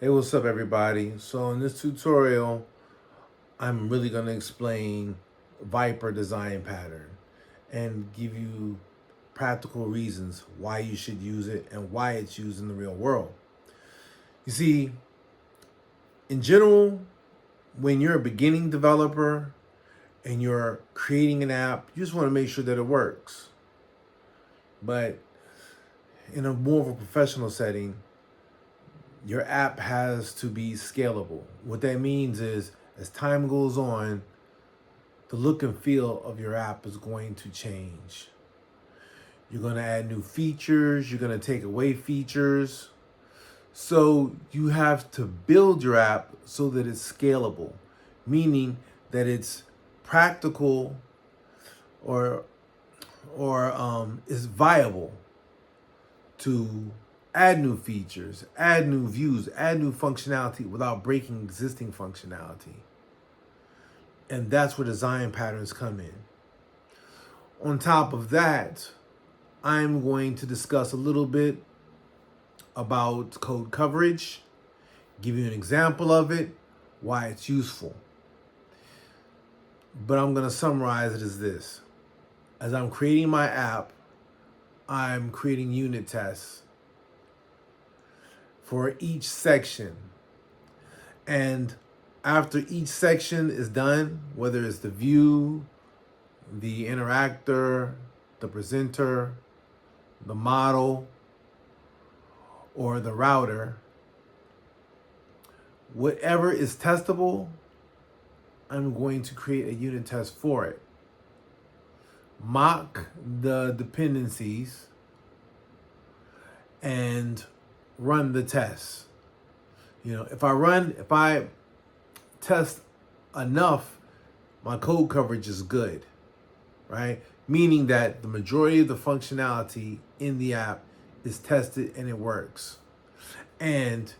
Hey, what's up, everybody? So in this tutorial, I'm really going to explain VIPER design pattern and give you practical reasons why you should use it and why it's used in the real world. You see, in general, when you're a beginning developer and you're creating an app, you just want to make sure that it works. But in a more of a professional setting, your app has to be scalable. What that means is as time goes on, the look and feel of your app is going to change. You're going to add new features, you're going to take away features. So you have to build your app so that it's scalable, meaning that it's practical or is viable to add new features, add new views, add new functionality without breaking existing functionality. And that's where design patterns come in. On top of that, I'm going to discuss a little bit about code coverage, give you an example of it, why it's useful. But I'm going to summarize it as this. As I'm creating my app, I'm creating unit tests for each section. And after each section is done, whether it's the view, the interactor, the presenter, the model, or the router, whatever is testable, I'm going to create a unit test for it. Mock the dependencies and run the tests. If I test enough, my code coverage is good, right? Meaning that the majority of the functionality in the app is tested and it works. And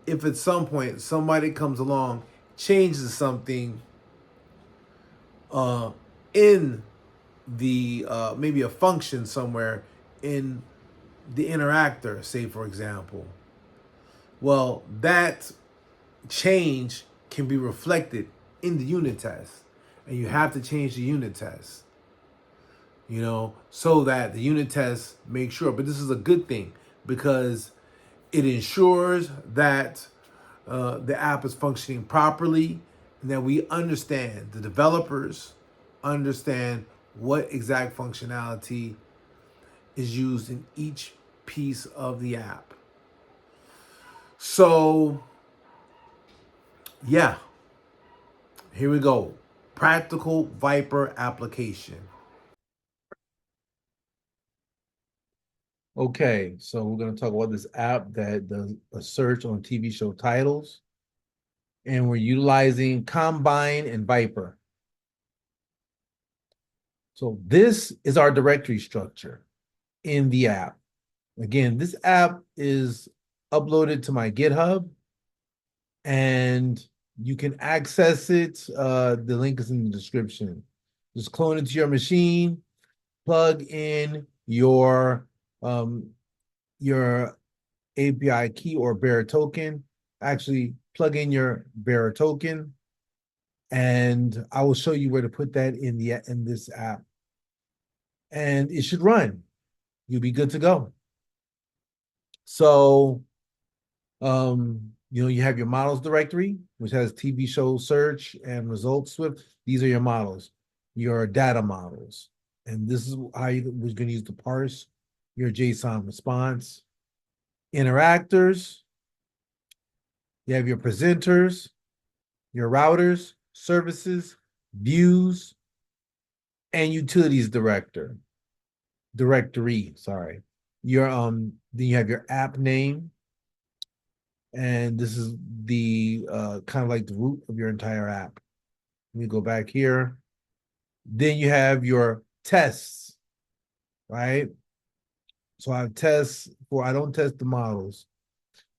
if at some point somebody comes along, changes something in the maybe a function somewhere in the interactor, say for example, well, that change can be reflected in the unit test, and you have to change the unit test, so that the unit test makes sure. But this is a good thing because it ensures that the app is functioning properly and that we understand, the developers understand what exact functionality is used in each piece of the app. So, yeah, here we go. Practical VIPER application. Okay, so we're going to talk about this app that does a search on TV show titles. And we're utilizing Combine and VIPER. So this is our directory structure in the app. Again, this app is uploaded to my GitHub and you can access it. The link is in the description. Just clone it to your machine, plug in your API key or bearer token. Actually, plug in your bearer token, and I will show you where to put that in this app. And it should run. You'll be good to go. So, you have your models directory, which has TV show search and results Swift. These are your models, your data models. And this is how we're going to use to parse your JSON response. Interactors, you have your presenters, your routers, services, views, and utilities directory, sorry. Then you have your app name, and this is the kind of like the root of your entire app. Let me go back here. Then you have your tests, right? So I have tests I don't test the models.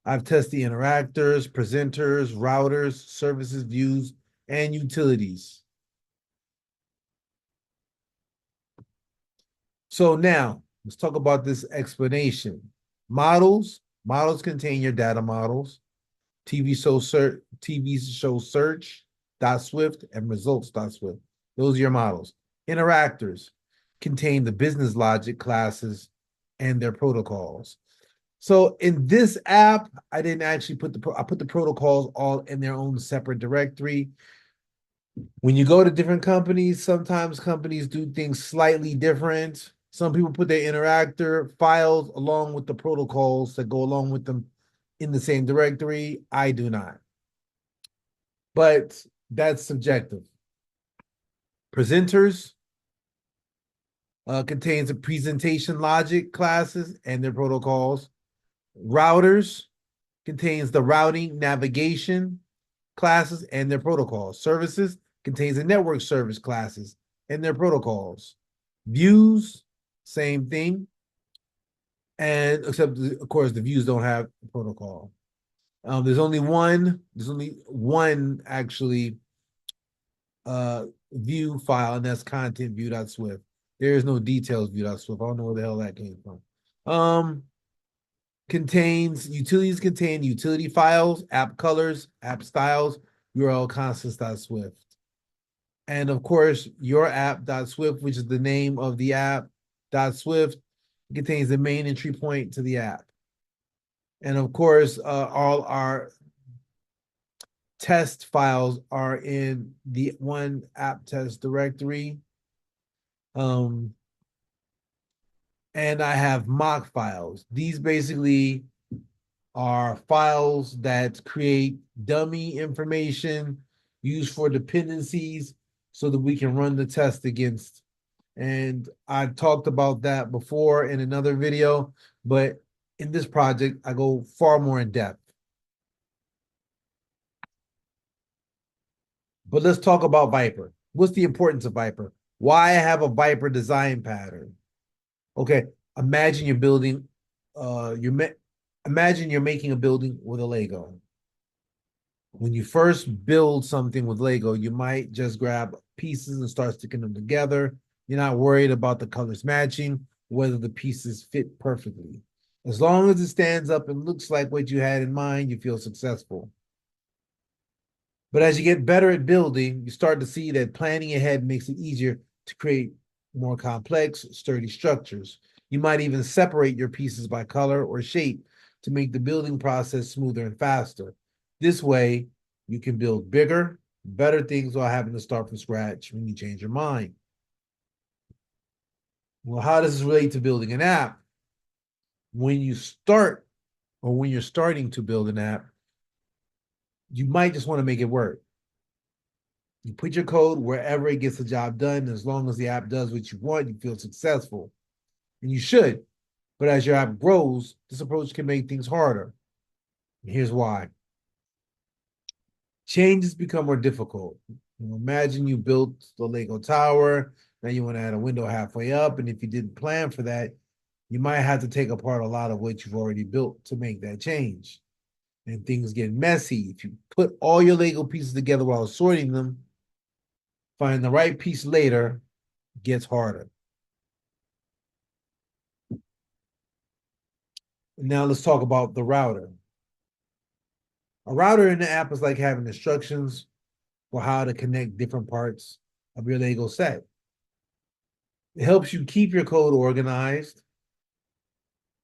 I've tested the interactors, presenters, routers, services, views, and utilities. So now let's talk about this explanation. Models contain your data models. TV show search dot swift and results dot swift. Those are your models. Interactors contain the business logic classes and their protocols. So in this app, I didn't actually I put the protocols all in their own separate directory. When you go to different companies, sometimes companies do things slightly different. Some people put their interactor files along with the protocols that go along with them in the same directory. I do not. But that's subjective. Presenters contains the presentation logic classes and their protocols. Routers contains the routing navigation classes and their protocols. Services contains the network service classes and their protocols. Views, same thing. And except, of course, the views don't have a protocol. There's only one actually view file, and that's content view.swift. There is no details view.swift. I don't know where the hell that came from. Utilities contain utility files, app colors, app styles, URL constants.swift. And of course, your app.swift, which is the name of the app.swift, contains the main entry point to the app. And of course, all our test files are in the one app test directory. And I have mock files. These basically are files that create dummy information used for dependencies so that we can run the test against. And I talked about that before in another video, but in this project, I go far more in depth. But let's talk about VIPER. What's the importance of VIPER? Why have a VIPER design pattern? Okay, imagine you're building, imagine you're making a building with a Lego. When you first build something with Lego, you might just grab pieces and start sticking them together. You're not worried about the colors matching, whether the pieces fit perfectly. As long as it stands up and looks like what you had in mind, you feel successful. But as you get better at building, you start to see that planning ahead makes it easier to create more complex, sturdy structures. You might even separate your pieces by color or shape to make the building process smoother and faster. This way, you can build bigger, better things without having to start from scratch when you change your mind. Well, how does this relate to building an app? When you start, or when you're starting to build an app, you might just want to make it work. You put your code wherever it gets the job done. As long as the app does what you want, you feel successful. And you should. But as your app grows, this approach can make things harder. And here's why. Changes become more difficult. Imagine you built the Lego tower. Now you want to add a window halfway up. And if you didn't plan for that, you might have to take apart a lot of what you've already built to make that change. And things get messy. If you put all your Lego pieces together while sorting them, find the right piece later gets harder. Now let's talk about the router. A router in the app is like having instructions for how to connect different parts of your Lego set. It helps you keep your code organized.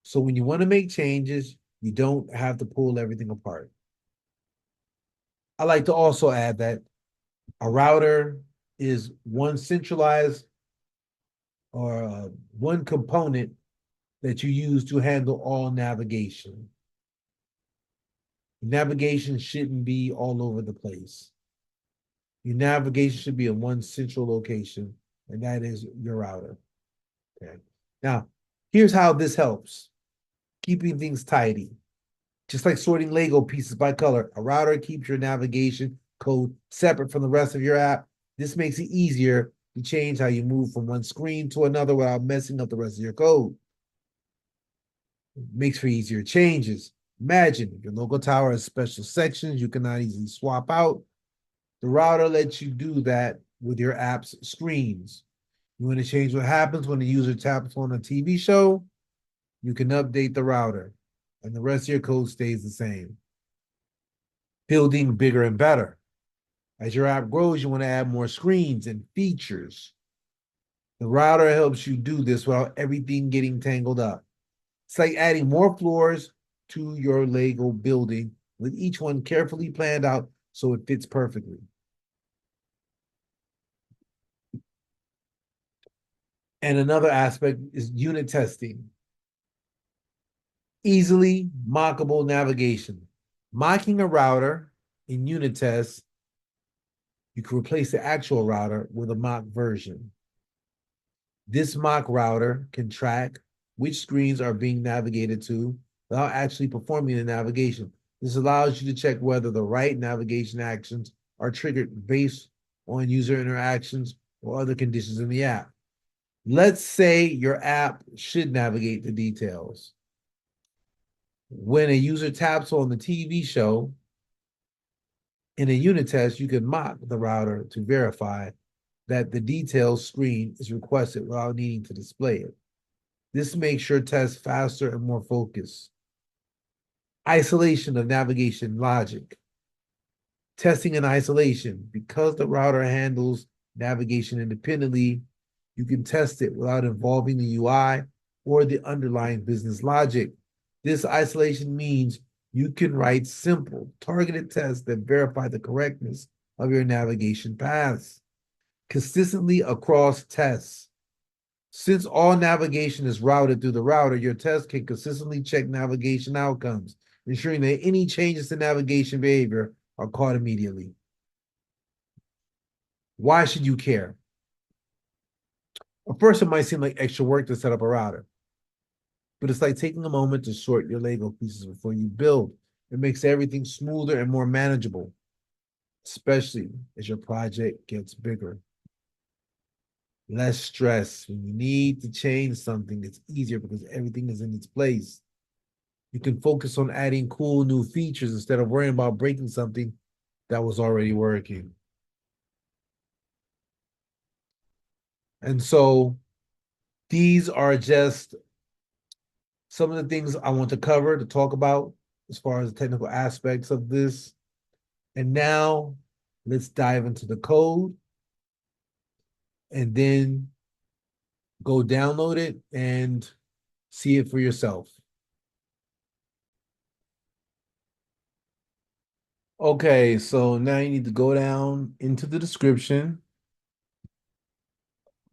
So when you want to make changes, you don't have to pull everything apart. I like to also add that a router is one centralized or one component that you use to handle all navigation. Navigation shouldn't be all over the place. Your navigation should be in one central location, and that is your router. Okay. Now, here's how this helps. Keeping things tidy. Just like sorting Lego pieces by color, a router keeps your navigation code separate from the rest of your app. This makes it easier to change how you move from one screen to another without messing up the rest of your code. It makes for easier changes. Imagine your logo tower has special sections you cannot easily swap out. The router lets you do that with your app's screens. You want to change what happens when the user taps on a TV show? You can update the router, and the rest of your code stays the same. building bigger and better. As your app grows, you want to add more screens and features. The router helps you do this without everything getting tangled up. It's like adding more floors to your Lego building, with each one carefully planned out so it fits perfectly. And another aspect is unit testing. Easily mockable navigation. Mocking a router in unit tests, you can replace the actual router with a mock version. This mock router can track which screens are being navigated to without actually performing the navigation. This allows you to check whether the right navigation actions are triggered based on user interactions or other conditions in the app. Let's say your app should navigate the details. When a user taps on the TV show in a unit test, you can mock the router to verify that the details screen is requested without needing to display it. This makes your test faster and more focused. Isolation of navigation logic. Testing in isolation. Because the router handles navigation independently, you can test it without involving the UI or the underlying business logic. This isolation means you can write simple, targeted tests that verify the correctness of your navigation paths consistently across tests. Since all navigation is routed through the router, your test can consistently check navigation outcomes, ensuring that any changes to navigation behavior are caught immediately. Why should you care? At first, it might seem like extra work to set up a router, but it's like taking a moment to sort your Lego pieces before you build. It makes everything smoother and more manageable, especially as your project gets bigger. Less stress. When you need to change something, it's easier because everything is in its place. You can focus on adding cool new features instead of worrying about breaking something that was already working. And so these are just some of the things I want to cover, to talk about as far as the technical aspects of this. And now let's dive into the code and then go download it and see it for yourself. Okay, so now you need to go down into the description,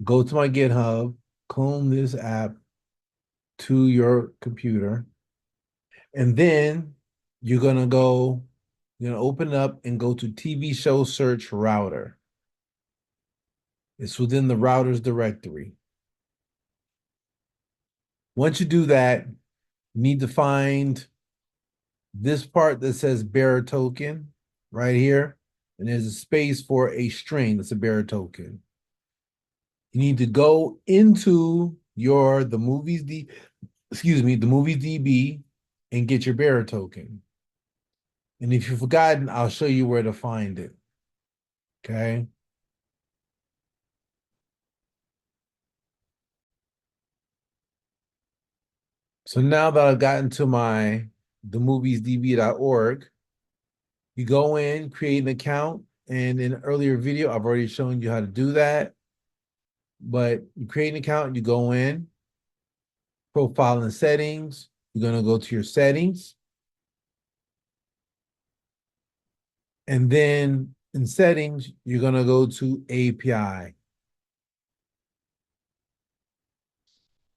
go to my GitHub, clone this app to your computer, and then you're gonna open it up and go to TV show search router. It's within the routers directory. Once you do that, you need to find this part that says bearer token right here, and there's a space for a string that's a bearer token. You need to go into the movies DB and get your bearer token. And if you've forgotten, I'll show you where to find it. Okay. So now that I've gotten to themoviesdb.org, you go in, create an account, and in an earlier video, I've already shown you how to do that. But you create an account, you go in, profile and settings, you're gonna go to your settings. And then in settings, you're gonna go to API.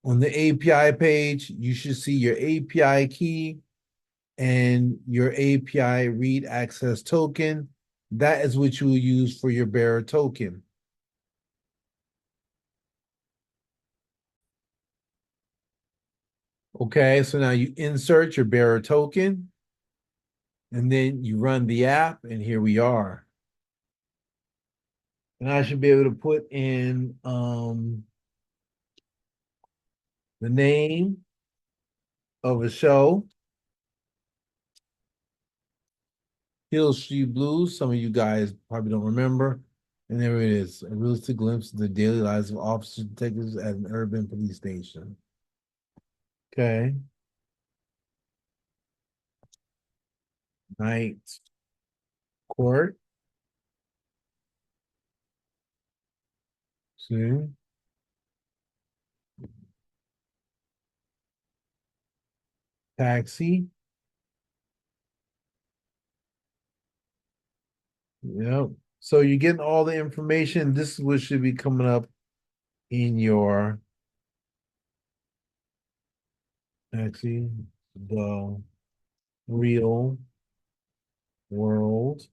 On the API page, you should see your API key and your API read access token. That is what you will use for your bearer token. Okay, so now you insert your bearer token, and then you run the app, and here we are. And I should be able to put in the name of a show, Hill Street Blues. Some of you guys probably don't remember. And there it is, a realistic glimpse of the daily lives of officers and detectives at an urban police station. Okay. Night Court. See? Taxi. Yep. So you're getting all the information. This is what should be coming up in your taxi, the real world.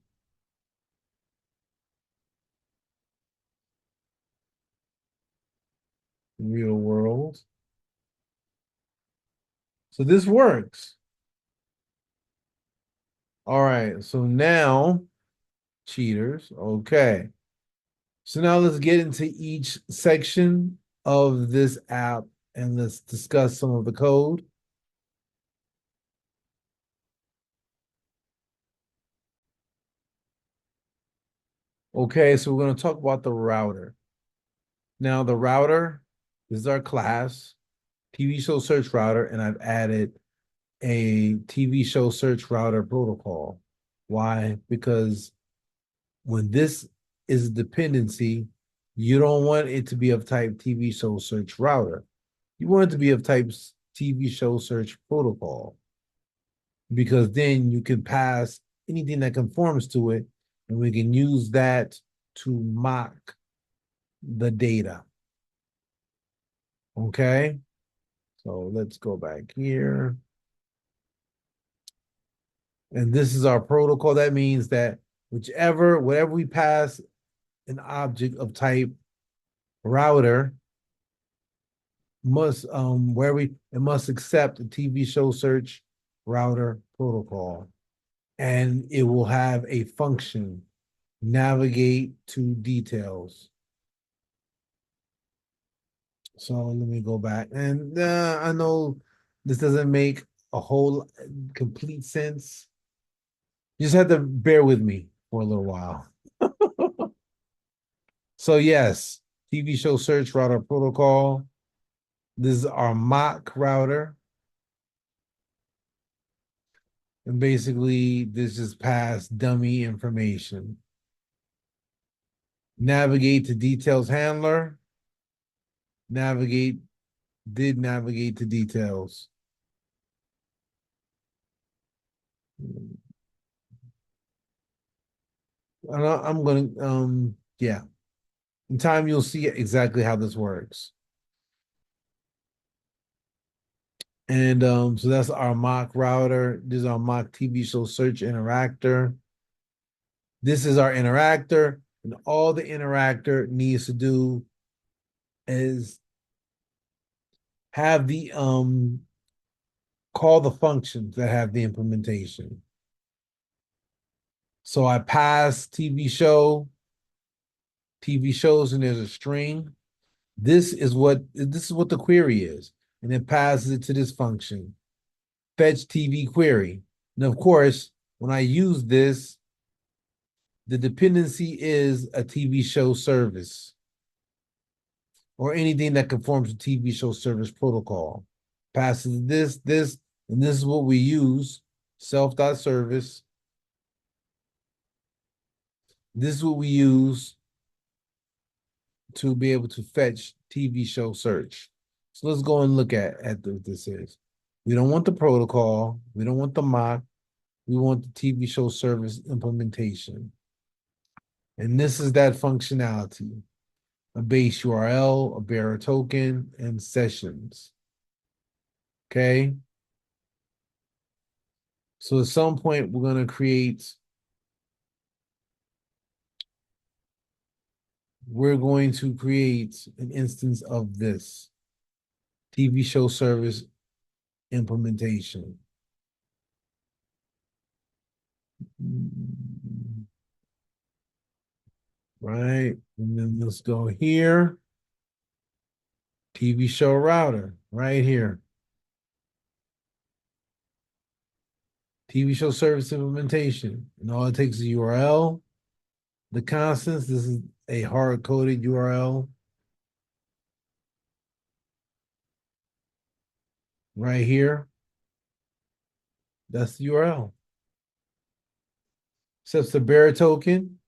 Real world. So this works. All right. So now, cheaters. Okay. So now let's get into each section of this app and let's discuss some of the code. Okay, so we're going to talk about the router. Now, the router is our class, TV show search router, and I've added a TV show search router protocol. Why? Because when this is a dependency, you don't want it to be of type TV show search router. You want it to be of type TV show search protocol, because then you can pass anything that conforms to it, and we can use that to mock the data. Okay, so let's go back here. And this is our protocol. That means that whatever we pass an object of type router must it must accept a TV show search router protocol, and it will have a function, navigate to details. So let me go back, and I know this doesn't make a whole complete sense. You just have to bear with me for a little while. So yes, TV show search router protocol. This is our mock router. And basically, this just pass dummy information. Navigate to details handler. Navigate, did navigate to details. I'm going to, yeah. In time, you'll see exactly how this works. And so that's our mock router. This is our mock TV show search interactor. This is our interactor, and all the interactor needs to do is have the call the functions that have the implementation. So I pass TV shows, and there's a string. This is what the query is, and it passes it to this function, fetch TV query. And of course, when I use this, the dependency is a TV show service or anything that conforms to TV show service protocol. Passes this, and this is what we use, self.service. This is what we use to be able to fetch TV show search. So let's go and look at what this is. We don't want the protocol. We don't want the mock. We want the TV show service implementation. And this is that functionality: a base URL, a bearer token, and sessions. Okay. So at some point, we're going to create an instance of this TV show service implementation. Right. And then let's go here. TV show router right here. TV show service implementation. And all it takes is a URL, the constants. This is a hard-coded URL. Right here. That's the URL. Sets the bearer token.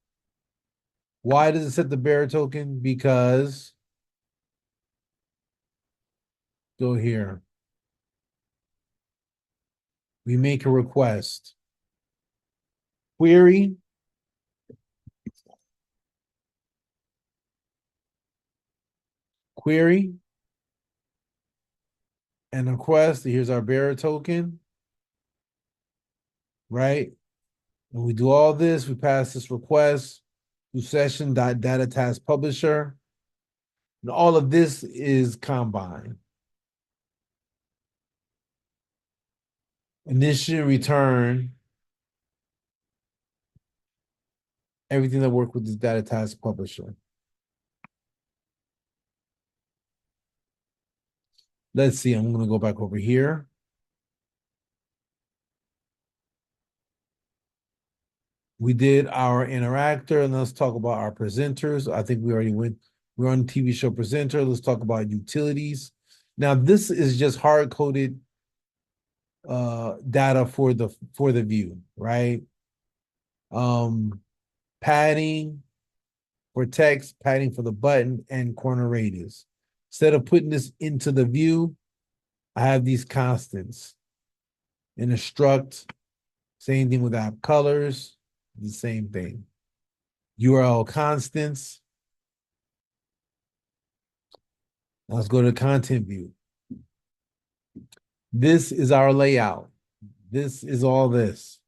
Why does it set the bearer token? Because go here. We make a request. Query. Query. And request. Here's our bearer token. Right? When we do all this, we pass this request to session.data task publisher. And all of this is combined. And this should return everything that worked with this data task publisher. Let's see, I'm going to go back over here. We did our interactor, and let's talk about our presenters. I think we already went, we're on TV show presenter. Let's talk about utilities. Now, this is just hard-coded data for the view, right? Padding for text, padding for the button, and corner radius. Instead of putting this into the view, I have these constants. In a struct, same thing with app colors, the same thing. URL constants. Now let's go to the content view. This is our layout. This is all this.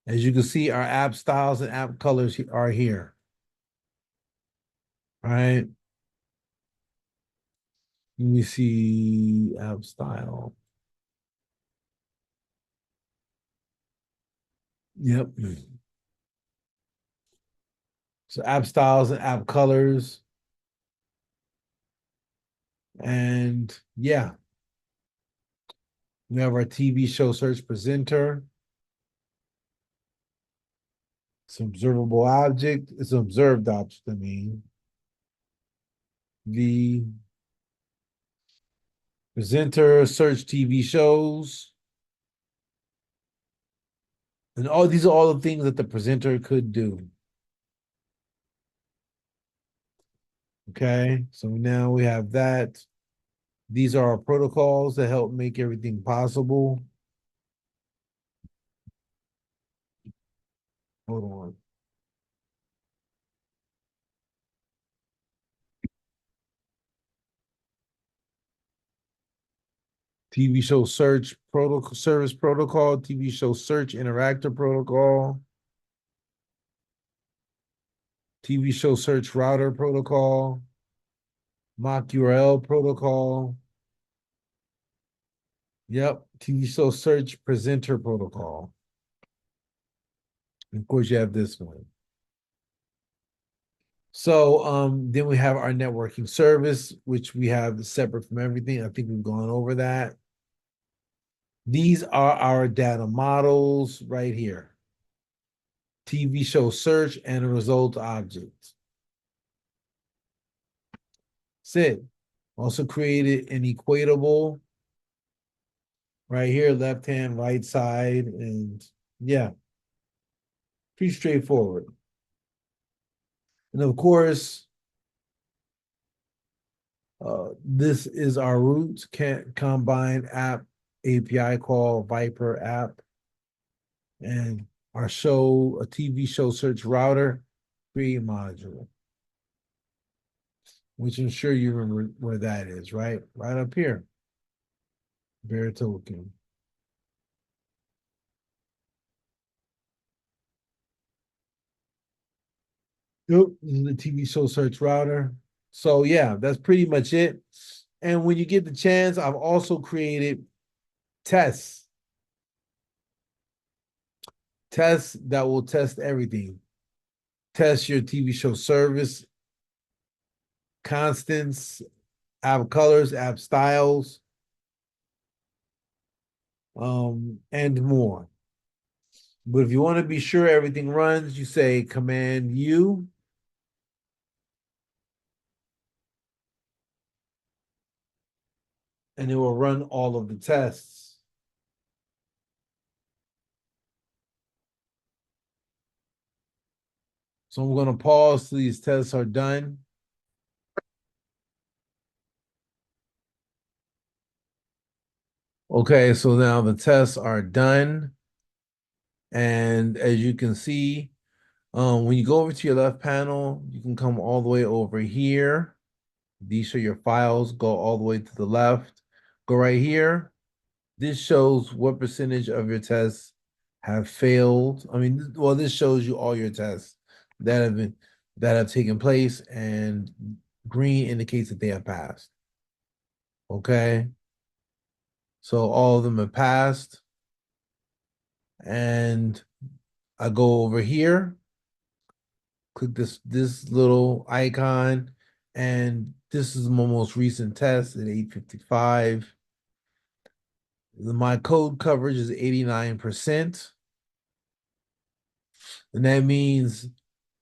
As you can see, our app styles and app colors are here. All right. Let me see app style. Yep. So app styles and app colors. And yeah. We have our TV show search presenter. It's an observable object. It's an observed object, I mean. The presenter, search TV shows. And all these are all the things that the presenter could do. Okay, so now we have that. These are our protocols that help make everything possible. Hold on. TV show search protocol, service protocol, TV show search interactor protocol, TV show search router protocol, mock URL protocol. Yep, TV show search presenter protocol. And of course, you have this one. So then we have our networking service, which we have separate from everything. I think we've gone over that. These are our data models right here. TV show search and a result object. That's it. Also created an equatable right here, left hand, right side, and yeah, pretty straightforward. And of course, this is our roots combine app API call VIPER app, and our show, a TV show search router, create module, which I'm sure you remember where that is, right? Right up here, bear token. Yep, this is the TV show search router. So yeah, that's pretty much it. And when you get the chance, I've also created tests. Tests that will test everything. Test your TV show service, constants, app colors, app styles, and more. But if you want to be sure everything runs, you say Command U. And it will run all of the tests. So I'm going to pause till these tests are done. Okay, so now the tests are done. And as you can see, when you go over to your left panel, you can come all the way over here. These are your files. Go all the way to the left. Go right here. This shows what percentage of your tests have failed. I mean, well, this shows you all your tests that have taken place, and green indicates that they have passed. Okay, so all of them have passed, and I go over here, click this little icon, and this is my most recent test at 8:55. My code coverage is 89%. And that means,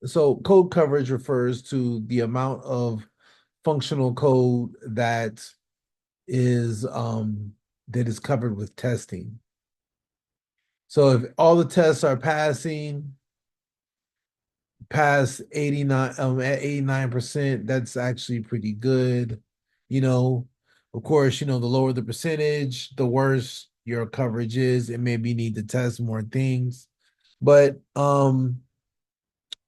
so code coverage refers to the amount of functional code that is covered with testing. So if all the tests are past 89 at 89%, that's actually pretty good. You know, of course, the lower the percentage, the worse your coverage is, and maybe you need to test more things. But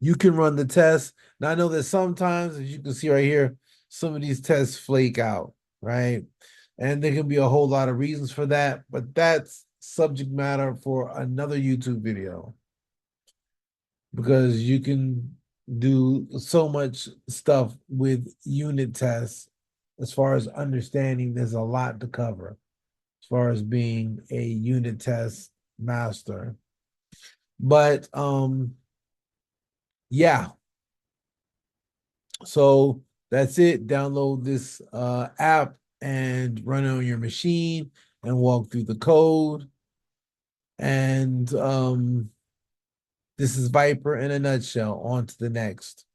you can run the test. Now I know that sometimes, as you can see right here, some of these tests flake out, right? And there can be a whole lot of reasons for that, but that's subject matter for another YouTube video, because you can do so much stuff with unit tests. As far as understanding, there's a lot to cover as far as being a unit test master. But yeah, so that's it. Download this app and run it on your machine and walk through the code. And this is Viper in a nutshell. On to the next.